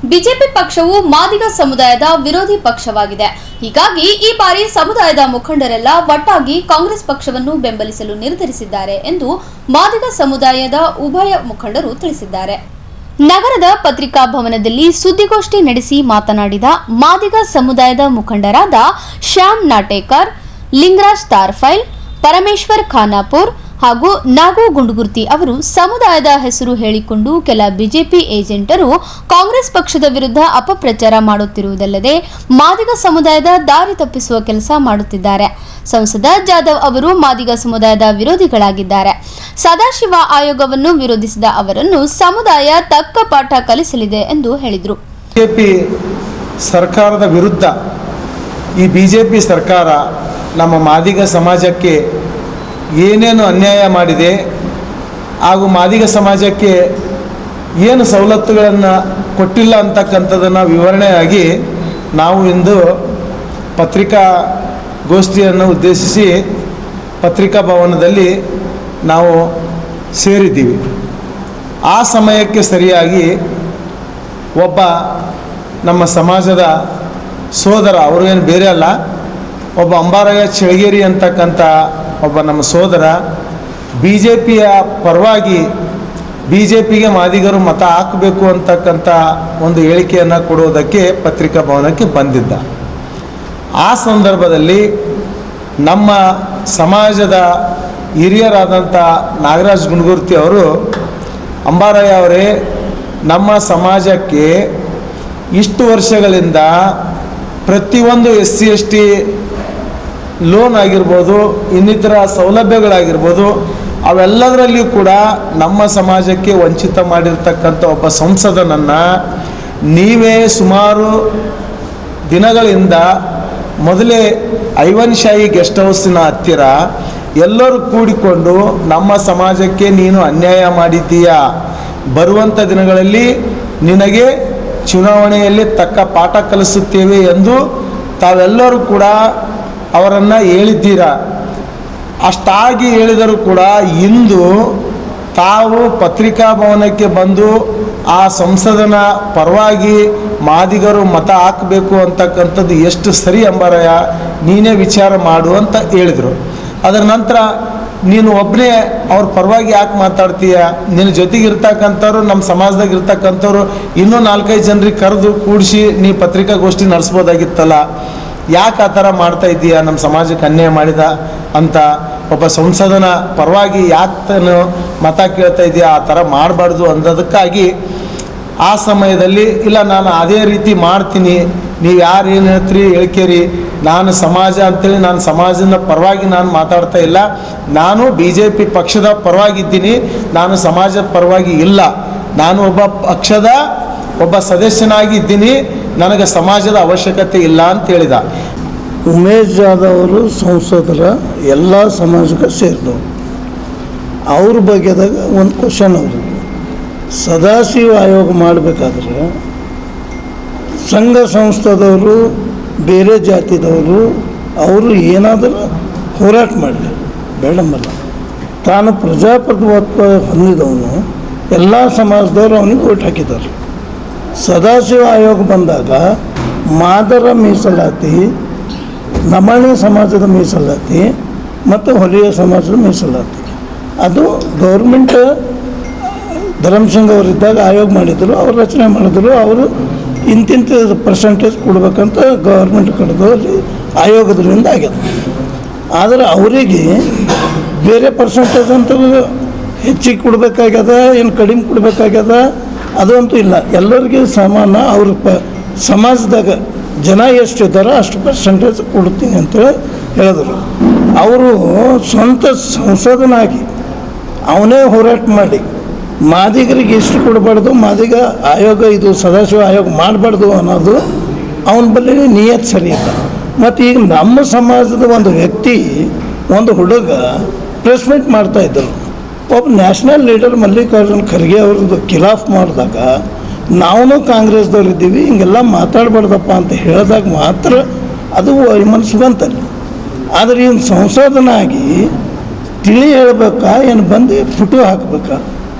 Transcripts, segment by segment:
BJP ಪಕ್ಷವು ಮಾದಿಗ ಸಮುದಾಯದ ವಿರೋಧಿ ಪಕ್ಷವಾಗಿದೆ. ಹೀಗಾಗಿ ಈ ಬಾರಿ ಸಮುದಾಯದ ಮುಖಂಡರೆಲ್ಲ ಒಟ್ಟಾಗಿ ಕಾಂಗ್ರೆಸ್ ಪಕ್ಷವನ್ನು ಬೆಂಬಲಿಸಲು ನಿರ್ಧರಿಸಿದ್ದಾರೆ ಎಂದು ಮಾದಿಗ ಸಮುದಾಯದ ಉಭಯ ಮುಖಂಡರು ತಿಳಿಸಿದ್ದಾರೆ. ನಗರದ ಪತ್ರಿಕಾ ಭವನದಲ್ಲಿ ಸುದ್ದಿಗೋಷ್ಠಿ ನಡೆಸಿ ಮಾತನಾಡಿದ ಮಾದಿಗ ಸಮುದಾಯದ ಮುಖಂಡರಾದ ಶ್ಯಾಮ್ ನಾಟೇಕರ್, ಲಿಂಗರಾಜ್ ತಾರ್ಫೈಲ್, ಪರಮೇಶ್ವರ್ ಖಾನಾಪುರ್ ಹಾಗೂ ನಾಗು ಗುಂಡುಗುರ್ತಿ ಅವರು ಸಮುದಾಯದ ಹೆಸರು ಹೇಳಿಕೊಂಡು ಕೆಲ ಬಿಜೆಪಿ ಏಜೆಂಟರು ಕಾಂಗ್ರೆಸ್ ಪಕ್ಷದ ವಿರುದ್ಧ ಅಪಪ್ರಚಾರ ಮಾಡುತ್ತಿರುವುದಲ್ಲದೆ ಮಾದಿಗ ಸಮುದಾಯದ ದಾರಿ ತಪ್ಪಿಸುವ ಕೆಲಸ ಮಾಡುತ್ತಿದ್ದಾರೆ. ಸಂಸದ ಜಾಧವ್ ಅವರು ಮಾದಿಗ ಸಮುದಾಯದ ವಿರೋಧಿಗಳಾಗಿದ್ದಾರೆ. ಸದಾಶಿವ ಆಯೋಗವನ್ನು ವಿರೋಧಿಸಿದ ಅವರನ್ನು ಸಮುದಾಯ ತಕ್ಕ ಪಾಠ ಕಲಿಸಲಿದೆ ಎಂದು ಹೇಳಿದರು. ಬಿಜೆಪಿ ಸರ್ಕಾರದ ವಿರುದ್ಧ ಈ ಬಿಜೆಪಿ ಸರ್ಕಾರ ನಮ್ಮ ಮಾದಿಗ ಸಮಾಜಕ್ಕೆ ಏನೇನು ಅನ್ಯಾಯ ಮಾಡಿದೆ ಹಾಗೂ ಮಾದಿಗ ಸಮಾಜಕ್ಕೆ ಏನು ಸವಲತ್ತುಗಳನ್ನು ಕೊಟ್ಟಿಲ್ಲ ಅಂತಕ್ಕಂಥದ್ದನ್ನು ವಿವರಣೆಯಾಗಿ ನಾವು ಇಂದು ಪತ್ರಿಕಾಗೋಷ್ಠಿಯನ್ನು ಉದ್ದೇಶಿಸಿ ಪತ್ರಿಕಾ ಭವನದಲ್ಲಿ ನಾವು ಸೇರಿದ್ದೀವಿ. ಆ ಸಮಯಕ್ಕೆ ಸರಿಯಾಗಿ ಒಬ್ಬ ನಮ್ಮ ಸಮಾಜದ ಸೋದರ, ಅವರು ಏನು ಬೇರೆ ಅಲ್ಲ, ಒಬ್ಬ ಅಂಬಾರಯ್ಯ ಚಳಗೇರಿ ಅಂತಕ್ಕಂಥ ಒಬ್ಬ ನಮ್ಮ ಸೋದರ ಬಿ ಜೆ ಪಿಯ ಪರವಾಗಿ ಬಿ ಜೆ ಪಿಗೆ ಮಾದಿಗರು ಮತ ಹಾಕಬೇಕು ಅಂತಕ್ಕಂಥ ಒಂದು ಹೇಳಿಕೆಯನ್ನು ಕೊಡುವುದಕ್ಕೆ ಪತ್ರಿಕಾ ಭವನಕ್ಕೆ ಬಂದಿದ್ದ. ಆ ಸಂದರ್ಭದಲ್ಲಿ ನಮ್ಮ ಸಮಾಜದ ಹಿರಿಯರಾದಂಥ ನಾಗರಾಜ್ ಗುಂಡುಗುರ್ತಿ ಅವರು, ಅಂಬಾರಯ್ಯ ಅವರೇ, ನಮ್ಮ ಸಮಾಜಕ್ಕೆ ಇಷ್ಟು ವರ್ಷಗಳಿಂದ ಪ್ರತಿಯೊಂದು SC ST ಲೋನ್ ಆಗಿರ್ಬೋದು, ಇನ್ನಿತರ ಸೌಲಭ್ಯಗಳಾಗಿರ್ಬೋದು, ಅವೆಲ್ಲದರಲ್ಲಿಯೂ ಕೂಡ ನಮ್ಮ ಸಮಾಜಕ್ಕೆ ವಂಚಿತ ಮಾಡಿರ್ತಕ್ಕಂಥ ಒಬ್ಬ ಸಂಸದನನ್ನು ನೀವೇ ಸುಮಾರು ದಿನಗಳಿಂದ ಮೊದಲೇ ಐವನ್ ಶಾಹಿ ಗೆಸ್ಟ್ ಹೌಸಿನ ಹತ್ತಿರ ಎಲ್ಲರೂ ಕೂಡಿಕೊಂಡು ನಮ್ಮ ಸಮಾಜಕ್ಕೆ ನೀನು ಅನ್ಯಾಯ ಮಾಡಿದ್ದೀಯಾ, ಬರುವಂಥ ದಿನಗಳಲ್ಲಿ ನಿನಗೆ ಚುನಾವಣೆಯಲ್ಲಿ ತಕ್ಕ ಪಾಠ ಕಲಿಸುತ್ತೇವೆ ಎಂದು ತಾವೆಲ್ಲರೂ ಕೂಡ ಅವರನ್ನು ಹೇಳಿದ್ದೀರಾ. ಅಷ್ಟಾಗಿ ಹೇಳಿದರೂ ಕೂಡ ಇಂದು ತಾವು ಪತ್ರಿಕಾ ಭವನಕ್ಕೆ ಬಂದು ಆ ಸಂಸದನ ಪರವಾಗಿ ಮಾದಿಗರು ಮತ ಹಾಕಬೇಕು ಅಂತಕ್ಕಂಥದ್ದು ಎಷ್ಟು ಸರಿ ಅಂಬಾರಯ್ಯ, ನೀನೇ ವಿಚಾರ ಮಾಡು ಅಂತ ಹೇಳಿದರು. ಅದರ ನಂತರ ನೀನು ಒಬ್ಬನೇ ಅವ್ರ ಪರವಾಗಿ ಯಾಕೆ ಮಾತಾಡ್ತೀಯ, ನಿನ್ನ ಜೊತೆಗೆ ಇರ್ತಕ್ಕಂಥವ್ರು, ನಮ್ಮ ಸಮಾಜದಾಗ ಇರ್ತಕ್ಕಂಥವ್ರು ಇನ್ನೂ 4-5 ಜನರಿಗೆ ಕರೆದು ಕೂಡಿಸಿ ನೀ ಪತ್ರಿಕಾಗೋಷ್ಠಿ ನಡೆಸ್ಬೋದಾಗಿತ್ತಲ್ಲ, ಯಾಕೆ ಆ ಥರ ಮಾಡ್ತಾ ಇದ್ದೀಯ, ನಮ್ಮ ಸಮಾಜಕ್ಕೆ ಅನ್ಯಾಯ ಮಾಡಿದ ಅಂತ ಒಬ್ಬ ಸಂಸದನ ಪರವಾಗಿ ಯಾಕೆ ಮತ ಕೇಳ್ತಾ ಇದೆಯಾ, ಆ ಥರ ಮಾಡಬಾರ್ದು ಅಂದದಕ್ಕಾಗಿ ಆ ಸಮಯದಲ್ಲಿ ಇಲ್ಲ ನಾನು ಅದೇ ರೀತಿ ಮಾಡ್ತೀನಿ, ನೀವು ಯಾರು ಏನು ಹೇಳ್ತೀರಿ ಹೇಳ್ಕೇರಿ, ನಾನು ಸಮಾಜ ಅಂತೇಳಿ ನಾನು ಸಮಾಜದ ಪರವಾಗಿ ನಾನು ಮಾತಾಡ್ತಾ ಇಲ್ಲ, ನಾನು BJP ಪಕ್ಷದ ಪರವಾಗಿದ್ದೀನಿ, ನಾನು ಸಮಾಜದ ಪರವಾಗಿ ಇಲ್ಲ, ನಾನು ಒಬ್ಬ ಪಕ್ಷದ ಒಬ್ಬ ಸದಸ್ಯನಾಗಿದ್ದೀನಿ, ನನಗೆ ಸಮಾಜದ ಅವಶ್ಯಕತೆ ಇಲ್ಲ ಅಂತ ಹೇಳಿದ. ಉಮೇಶ್ ಜಾಧವ್ ಅವರು ಸಂಸದರ ಎಲ್ಲ ಸಮಾಜಕ್ಕೆ ಸೇರಿದವರು. ಅವ್ರ ಬಗ್ಗೆದಾಗ ಒಂದು ಕ್ವಶನ್ ಅವ್ರಿಗೆ, ಸದಾಶಿವ ಆಯೋಗ ಮಾಡಬೇಕಾದ್ರೆ ಸಂಘ ಸಂಸ್ಥೆದವರು, ಬೇರೆ ಜಾತಿದವರು ಅವರು ಏನಾದರೂ ಹೋರಾಟ ಮಾಡಲಿ, ಬೇಡಂಬಲ್ಲ. ತಾನು ಪ್ರಜಾಪ್ರಭುತ್ವ ಹೊಂದಿದವನು, ಎಲ್ಲ ಸಮಾಜದವರು ಅವನಿಗೆ ಓಟ್ ಹಾಕಿದ್ದಾರೆ. ಸದಾಶಿವ ಆಯೋಗ ಬಂದಾಗ ಮಾದರ ಮೀಸಲಾತಿ, ನಮಣಿ ಸಮಾಜದ ಮೀಸಲಾತಿ ಮತ್ತು ಹೊಲಿಯ ಸಮಾಜದ ಮೀಸಲಾತಿ, ಅದು ಗೌರ್ಮೆಂಟ್ ಧರ್ಮಸಿಂಗ್ ಅವರಿದ್ದಾಗ ಆಯೋಗ ಮಾಡಿದರು, ಅವರು ರಚನೆ ಮಾಡಿದ್ರು. ಅವರು ಇಂತಿಂಥ ಪರ್ಸೆಂಟೇಜ್ ಕೊಡ್ಬೇಕಂತ ಗೌರ್ಮೆಂಟ್ ಕಡೆದಲ್ಲಿ ಆಯೋಗದಿಂದ ಆಗ್ಯದ. ಆದರೆ ಅವರಿಗೆ ಬೇರೆ ಪರ್ಸೆಂಟೇಜ್ ಅಂತ ಹೆಚ್ಚಿಗೆ ಕೊಡಬೇಕಾಗ್ಯದ, ಏನು ಕಡಿಮೆ ಕೊಡಬೇಕಾಗ್ಯದ ಅದಂತೂ ಇಲ್ಲ. ಎಲ್ಲರಿಗೂ ಸಮಾನ. ಅವ್ರ ಸಮಾಜದಾಗ ಜನ ಎಷ್ಟು ಇದ್ದಾರೋ ಅಷ್ಟು ಪರ್ಸೆಂಟೇಜ್ ಕೊಡ್ತೀನಿ ಅಂತೇಳಿ ಹೇಳಿದ್ರು. ಅವರು ಸ್ವಂತ ಸಂಸದನಾಗಿ ಅವನೇ ಹೋರಾಟ ಮಾಡಿ ಮಾದಿಗರಿಗೆ ಎಷ್ಟು ಕೊಡಬಾರ್ದು, ಮಾದಿಗ ಆಯೋಗ ಇದು ಸದಾಶಿವ ಆಯೋಗ ಮಾಡಬಾರ್ದು ಅನ್ನೋದು ಅವನ ಬಳಿ ನಿಯತ್ ಸರಿ ಇಲ್ಲ. ಮತ್ತು ಈಗ ನಮ್ಮ ಸಮಾಜದ ಒಂದು ವ್ಯಕ್ತಿ, ಒಂದು ಹುಡುಗ ಪ್ರೆಸ್ ಮೀಟ್ ಮಾಡ್ತಾಯಿದ್ದರು. ಒಬ್ಬ ನ್ಯಾಷನಲ್ ಲೀಡರ್ ಮಲ್ಲಿಕಾರ್ಜುನ್ ಖರ್ಗೆ ಅವ್ರದ್ದು ಖಿಲಾಫ್ ಮಾಡಿದಾಗ ನಾವು ಕಾಂಗ್ರೆಸ್ದವ್ರು ಇದ್ದೀವಿ, ಹಿಂಗೆಲ್ಲ ಮಾತಾಡಬಾರ್ದಪ್ಪ ಅಂತ ಹೇಳಿದಾಗ ಮಾತ್ರ ಅದು ಮನಸ್ಸುಗಂತಲ್ಲ. ಆದರೆ ಇನ್ನು ಸಂಶೋಧನಾಗಿ ತಿಳಿ ಹೇಳ್ಬೇಕಾ, ಏನು ಬಂದು ಫುಟು ಹಾಕ್ಬೇಕಾ?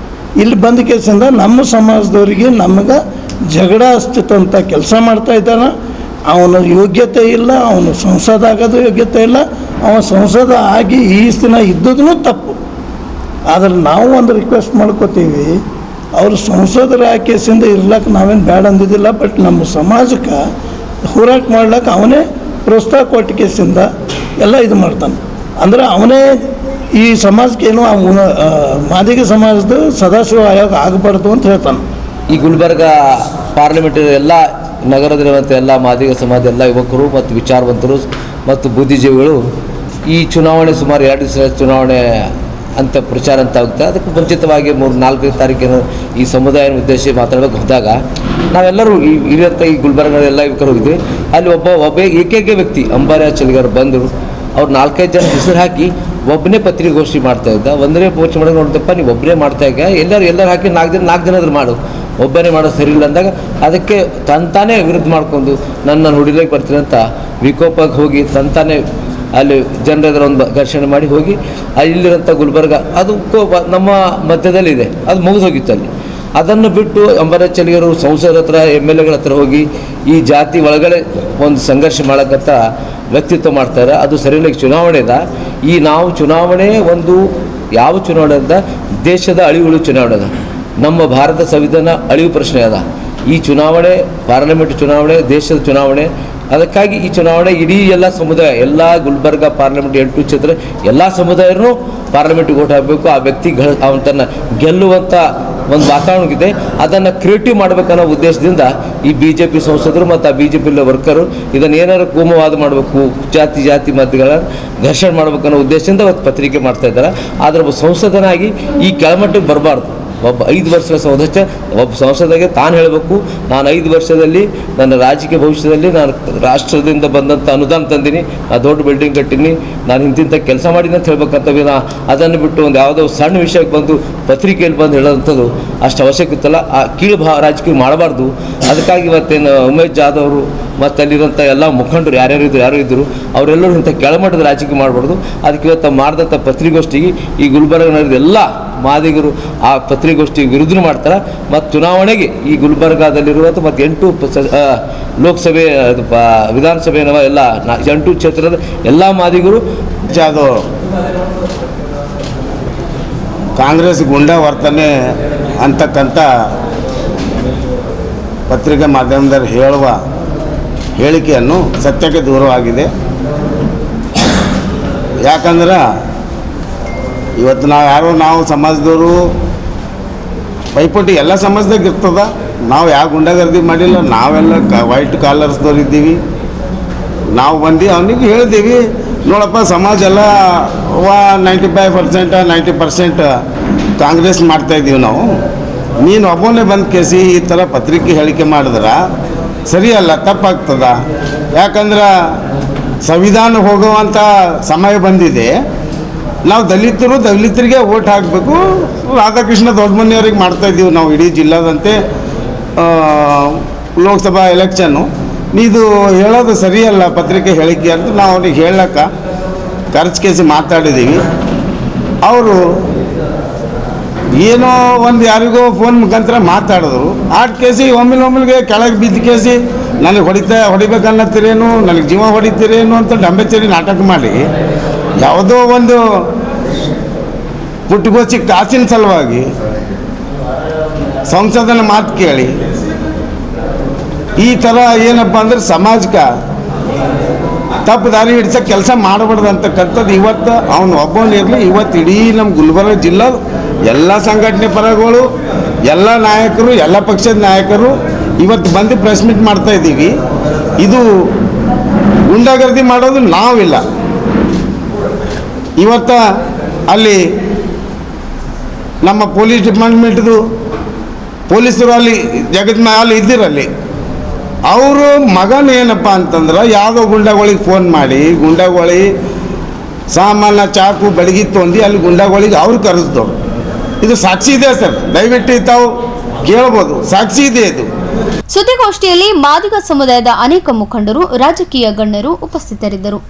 ಇಲ್ಲಿ ಬಂದ ಕೇಸಿಂದ ನಮ್ಮ ಸಮಾಜದವರಿಗೆ ನಮಗೆ ಜಗಳ ಹಚ್ಚಿತಂಥ ಕೆಲಸ ಮಾಡ್ತಾ ಇದ್ದಾನೆ. ಅವನ ಯೋಗ್ಯತೆ ಇಲ್ಲ, ಅವನು ಸಂಸದ ಆಗೋದು ಯೋಗ್ಯತೆ ಇಲ್ಲ, ಅವನ ಸಂಸದ ಆಗಿ ಈ ದಿನ ಇದ್ದದೂ ತಪ್ಪು. ಆದರೆ ನಾವು ಒಂದು ರಿಕ್ವೆಸ್ಟ್ ಮಾಡ್ಕೋತೀವಿ, ಅವರು ಸಂಸದರ ಆಕೆಸಿಂದ ಇರ್ಲಕ್ಕೆ ನಾವೇನು ಬೇಡ ಅಂದಿದ್ದಿಲ್ಲ, ಬಟ್ ನಮ್ಮ ಸಮಾಜಕ್ಕೆ ಹೋರಾಟ ಮಾಡ್ಲಿಕ್ಕೆ ಅವನೇ ಪ್ರೋತ್ಸಾಹ ಕೊಟ್ಟ ಕೇಸಿಂದ ಎಲ್ಲ ಇದು ಮಾಡ್ತಾನೆ. ಅಂದರೆ ಅವನೇ ಈ ಸಮಾಜಕ್ಕೆ ಏನೋ ಮಾದಿಗ ಸಮಾಜದ ಸದಾಶಿವ ಆಯೋಗ ಆಗಬಾರ್ದು ಅಂತ ಹೇಳ್ತಾನೆ. ಈ ಗುಲ್ಬರ್ಗ ಪಾರ್ಲಿಮೆಂಟ್ ಎಲ್ಲ ನಗರದಲ್ಲಿರುವಂಥ ಎಲ್ಲ ಮಾದಿಗ ಸಮಾಜ ಎಲ್ಲ ಯುವಕರು ಮತ್ತು ವಿಚಾರವಂತರು ಮತ್ತು ಬುದ್ಧಿಜೀವಿಗಳು ಈ ಚುನಾವಣೆ ಸುಮಾರು 2 ದಿವಸ ಚುನಾವಣೆ ಅಂತ ಪ್ರಚಾರ ಅಂತ ಆಗುತ್ತೆ. ಅದಕ್ಕೆ ಮುಂಚಿತವಾಗಿ 3-4 ತಾರೀಕಿನ ಈ ಸಮುದಾಯನ ಉದ್ದೇಶಿಸಿ ಮಾತಾಡೋಕೆ ಹೋದಾಗ ನಾವೆಲ್ಲರೂ ಇರುವಂಥ ಈ ಗುಲ್ಬರ್ಗದ ಎಲ್ಲ ಯುವಕರು ಹೋಗಿದ್ವಿ. ಅಲ್ಲಿ ಒಬ್ಬ ಏಕೈಕ ವ್ಯಕ್ತಿ ಅಂಬಾರಿ ಚಳಿಗಾರು ಬಂದರು. ಅವ್ರು 4-5 ಜನ ಹೆಸರು ಹಾಕಿ ಒಬ್ಬನೇ ಪತ್ರಿಕಾಗೋಷ್ಠಿ ಮಾಡ್ತಾ ಇದ್ದ. ಒಂದನೇ ಪೋಸ್ಟ್ ಮಾಡೋದು ನೋಡ್ತಪ್ಪ, ನೀವು ಒಬ್ಬನೇ ಮಾಡ್ತಾ ಈಗ ಎಲ್ಲರೂ ಹಾಕಿ 4 ಜನ ಮಾಡು, ಒಬ್ಬನೇ ಮಾಡೋದು ಸರಿ ಇಲ್ಲ ಅಂದಾಗ ಅದಕ್ಕೆ ತಾನೇ ವಿರುದ್ಧ ಮಾಡ್ಕೊಂಡು ನನ್ನ ಹುಡುಗರಿಗೆ ಬರ್ತೀನಿ ಅಂತ ವಿಕೋಪಕ್ಕೆ ಹೋಗಿ ತಾನೇ ಅಲ್ಲಿ ಜನರ ಒಂದು ಘರ್ಷಣೆ ಮಾಡಿ ಹೋಗಿ ಇಲ್ಲಿರೋಂಥ ಗುಲ್ಬರ್ಗ ಅದು ನಮ್ಮ ಮಧ್ಯದಲ್ಲಿದೆ, ಅದು ಮುಗಿದು ಹೋಗಿತ್ತು ಅಲ್ಲಿ. ಅದನ್ನು ಬಿಟ್ಟು ಅಂಬರೀಷ್ ಚಲಿಗರು ಸಂಸದರ ಹತ್ರ MLAಗಳ ಹತ್ರ ಹೋಗಿ ಈ ಜಾತಿ ಒಳಗಡೆ ಒಂದು ಸಂಘರ್ಷ ಮಾಡೋಕ್ಕಂತ ವ್ಯಕ್ತಿತ್ವ ಮಾಡ್ತಾರೆ. ಅದು ಸರಿಯಿಲ್ಲ. ಚುನಾವಣೆದ ನಾವು ಚುನಾವಣೆ ಒಂದು ಯಾವ ಚುನಾವಣೆ ಅಂತ ದೇಶದ ಅಳಿವು ಚುನಾವಣೆ ಅದ. ನಮ್ಮ ಭಾರತ ಸಂವಿಧಾನ ಅಳಿವು ಪ್ರಶ್ನೆ ಅದ. ಈ ಚುನಾವಣೆ ಪಾರ್ಲಿಮೆಂಟ್ ಚುನಾವಣೆ, ದೇಶದ ಚುನಾವಣೆ. ಅದಕ್ಕಾಗಿ ಈ ಚುನಾವಣೆ ಇಡೀ ಎಲ್ಲ ಸಮುದಾಯ, ಎಲ್ಲ ಗುಲ್ಬರ್ಗ ಪಾರ್ಲಿಮೆಂಟ್ 8 ಕ್ಷೇತ್ರ ಎಲ್ಲ ಸಮುದಾಯರೂ ಪಾರ್ಲಿಮೆಂಟ್ಗೆ ಓಟ್ ಹಾಕಬೇಕು. ಆ ವ್ಯಕ್ತಿ ಅವನ ಗೆಲ್ಲುವಂಥ ಒಂದು ವಾತಾವರಣ ಇದೆ. ಅದನ್ನು ಕ್ರಿಯೇಟಿವ್ ಮಾಡಬೇಕನ್ನೋ ಉದ್ದೇಶದಿಂದ ಈ BJP ಸಂಸದರು ಮತ್ತು ಆ BJP ವರ್ಕರು ಇದನ್ನು ಏನಾದ್ರು ಕೋಮುವಾದ ಮಾಡಬೇಕು, ಜಾತಿ ಮತಗಳ ಘರ್ಷಣೆ ಮಾಡಬೇಕನ್ನೋ ಉದ್ದೇಶದಿಂದ ಅವತ್ತು ಪತ್ರಿಕೆ ಮಾಡ್ತಾ ಇದ್ದಾರೆ. ಆದರೆ ಒಬ್ಬ ಸಂಸದನಾಗಿ ಈ ಕೆಳಮಟ್ಟಕ್ಕೆ ಬರಬಾರ್ದು. ಒಬ್ಬ 5 ವರ್ಷದ ಸದಸ್ಯ ಒಬ್ಬ ಸಂಸದಾಗೆ ತಾನು ಹೇಳಬೇಕು, ನಾನು 5 ವರ್ಷದಲ್ಲಿ ನನ್ನ ರಾಜಕೀಯ ಭವಿಷ್ಯದಲ್ಲಿ ನಾನು ರಾಷ್ಟ್ರದಿಂದ ಬಂದಂಥ ಅನುದಾನ ತಂದೀನಿ, ನಾನು ದೊಡ್ಡ ಬಿಲ್ಡಿಂಗ್ ಕಟ್ಟೀನಿ, ನಾನು ಇಂತಿಂಥ ಕೆಲಸ ಮಾಡೀನಿ ಅಂತ ಹೇಳ್ಬೇಕಂತವೇ. ಅದನ್ನು ಬಿಟ್ಟು ಒಂದು ಯಾವುದೋ ಸಣ್ಣ ವಿಷಯಕ್ಕೆ ಬಂದು ಪತ್ರಿಕೆಯಲ್ಲಿ ಬಂದು ಹೇಳೋವಂಥದ್ದು ಅಷ್ಟು ಅವಶ್ಯಕ ಇತ್ತಲ್ಲ. ಆ ಕೀಳು ರಾಜಕೀಯ ಮಾಡಬಾರ್ದು. ಅದಕ್ಕಾಗಿ ಇವತ್ತೇನು ಉಮೇಶ್ ಜಾಧವ್ ಅವರು ಮತ್ತು ಅಲ್ಲಿರೋಂಥ ಎಲ್ಲ ಮುಖಂಡರು ಯಾರು ಇದ್ದರು ಅವರೆಲ್ಲರೂ ಇಂಥ ಕೆಳಮಟ್ಟದ ರಾಜಕೀಯ ಮಾಡಬಾರ್ದು. ಅದಕ್ಕೆ ಇವತ್ತು ಮಾಡಿದಂಥ ಪತ್ರಿಕಾಗೋಷ್ಠಿಗೆ ಈ ಗುಲ್ಬರ್ಗ ನಗರದ ಎಲ್ಲ ಮಾದಿಗರು ಆ ಪತ್ರಿಕಾಗೋಷ್ಠಿ ವಿರುದ್ಧ ಮಾಡ್ತಾರೆ. ಮತ್ತು ಚುನಾವಣೆಗೆ ಈ ಗುಲ್ಬರ್ಗಾದಲ್ಲಿರುವಂಥ ಮತ್ತು 8 ಲೋಕಸಭೆ ವಿಧಾನಸಭೆ ಎಲ್ಲ 8 ಕ್ಷೇತ್ರದ ಎಲ್ಲ ಮಾದಿಗರು ಜಾಧವ್ ಕಾಂಗ್ರೆಸ್ ಗುಂಡಾ ವರ್ತನೆ ಅಂತಕ್ಕಂಥ ಪತ್ರಿಕಾ ಮಾಧ್ಯಮದಲ್ಲಿ ಹೇಳುವ ಹೇಳಿಕೆಯನ್ನು ಸತ್ಯಕ್ಕೆ ದೂರವಾಗಿದೆ. ಯಾಕಂದ್ರೆ ಇವತ್ತು ನಾವು ಸಮಾಜದವರು ಪೈಪೋಟಿ ಎಲ್ಲ ಸಮಾಜದಾಗ ಇರ್ತದ. ನಾವು ಯಾವ ಗುಂಡಾಗರ್ದಿ ಮಾಡಿಲ್ಲ, ನಾವೆಲ್ಲ ವೈಟ್ ಕಾಲರ್ಸ್ದವ್ರು ಇದ್ದೀವಿ. ನಾವು ಬಂದು ಅವನಿಗೆ ಹೇಳಿದ್ದೀವಿ, ನೋಡಪ್ಪ ಸಮಾಜ ಎಲ್ಲ 95% 90% ಕಾಂಗ್ರೆಸ್ ಮಾಡ್ತಾಯಿದ್ದೀವಿ ನಾವು. ನೀನು ಒಬ್ಬನೇ ಬಂದು ಕೇಸಿ ಈ ಥರ ಪತ್ರಿಕೆ ಹೇಳಿಕೆ ಮಾಡಿದ್ರೆ ಸರಿಯಲ್ಲ, ತಪ್ಪಾಗ್ತದ. ಯಾಕಂದ್ರೆ ಸಂವಿಧಾನ ಹೋಗುವಂಥ ಸಮಯ ಬಂದಿದೆ. ನಾವು ದಲಿತರಿಗೆ ಓಟ್ ಹಾಕಬೇಕು. ರಾಧಾಕೃಷ್ಣ ದೊಡ್ಡಮನಿಯವ್ರಿಗೆ ಮಾಡ್ತಾಯಿದ್ದೀವಿ ನಾವು ಇಡೀ ಜಿಲ್ಲಾದಂತೆ ಲೋಕಸಭಾ ಎಲೆಕ್ಷನ್ನು. ಇದು ಹೇಳೋದು ಸರಿಯಲ್ಲ ಪತ್ರಿಕೆ ಹೇಳಿಕೆ ಅಂತ ನಾವು ಅವ್ರಿಗೆ ಹೇಳಕ್ಕೆ ಖರ್ಚು ಕೇಸಿ ಮಾತಾಡಿದ್ದೀವಿ. ಅವರು ಏನೋ ಒಂದು ಯಾರಿಗೋ ಫೋನ್ ಮುಖಾಂತರ ಮಾತಾಡಿದ್ರು. ಆಟ ಕೇಸಿ ಒಮ್ಮೆಗೆ ಕೆಳಗೆ ಬಿದ್ದ ಕೇಸಿ ನನಗೆ ಹೊಡಿಬೇಕನ್ನತ್ತೀರೇನು, ನನಗೆ ಜೀವ ಹೊಡಿತೀರೇನು ಅಂತ ಡಂಬೆಚ್ಚರಿ ನಾಟಕ ಮಾಡಿ ಯಾವುದೋ ಒಂದು ಪುಟ್ಟಗೋಚಿ ಕಾಸಿನ ಸಲುವಾಗಿ ಸಂಸದನ ಮಾತು ಕೇಳಿ ಈ ಥರ ಏನಪ್ಪ ಅಂದ್ರೆ ಸಮಾಜಕ್ಕೆ ತಪ್ಪು ದಾರಿ ಹಿಡಿಸೋಕೆ ಕೆಲಸ ಮಾಡಬಾರ್ದು ಅಂತಕ್ಕಂಥದ್ದು ಇವತ್ತು ಅವನು ಒಬ್ಬನಿರಲಿ. ಇವತ್ತು ಇಡೀ ನಮ್ಮ ಗುಲ್ಬರ್ಗ ಜಿಲ್ಲಾ ಎಲ್ಲ ಸಂಘಟನೆ ಪರಗಳು, ಎಲ್ಲ ನಾಯಕರು, ಎಲ್ಲ ಪಕ್ಷದ ನಾಯಕರು ಇವತ್ತು ಬಂದು ಪ್ರೆಸ್ ಮೀಟ್ ಮಾಡ್ತಾ ಇದ್ದೀವಿ. ಇದು ಗುಂಡಾಗರ್ದಿ ಮಾಡೋದು ನಾವಿಲ್ಲ. ಇವತ್ತು ಅಲ್ಲಿ ನಮ್ಮ ಪೊಲೀಸ್ ಡಿಪಾರ್ಟ್ಮೆಂಟ್ದು ಪೊಲೀಸರು ಅಲ್ಲಿ ಅಲ್ಲಿ ಇದ್ದಿರಲ್ಲಿ ಅವರು ಮಗನ ಏನಪ್ಪ ಅಂತಂದ್ರೆ ಯಾವುದೋ ಗುಂಡಾಗಳಿಗೆ ಫೋನ್ ಮಾಡಿ ಗುಂಡಾಗಳಿಗೆ ಸಾಮಾನ್ಯ ಚಾಕು ಬೆಳಗ್ಗೆ ತೊಂದು ಅಲ್ಲಿ ಗುಂಡಾಗಳಿಗೆ ಅವ್ರು ಕರೆಸಿದವರು. ಇದು ಸಾಕ್ಷಿ ಇದೆ ಸರ್, ದಯವಿಟ್ಟು ತಾವು ಕೇಳ್ಬೋದು, ಸಾಕ್ಷಿ ಇದೆ ಇದು. ಸುದ್ದಿಗೋಷ್ಠಿಯಲ್ಲಿ ಮಾದಿಗ ಸಮುದಾಯದ ಅನೇಕ ಮುಖಂಡರು, ರಾಜಕೀಯ ಗಣ್ಯರು ಉಪಸ್ಥಿತರಿದ್ದರು.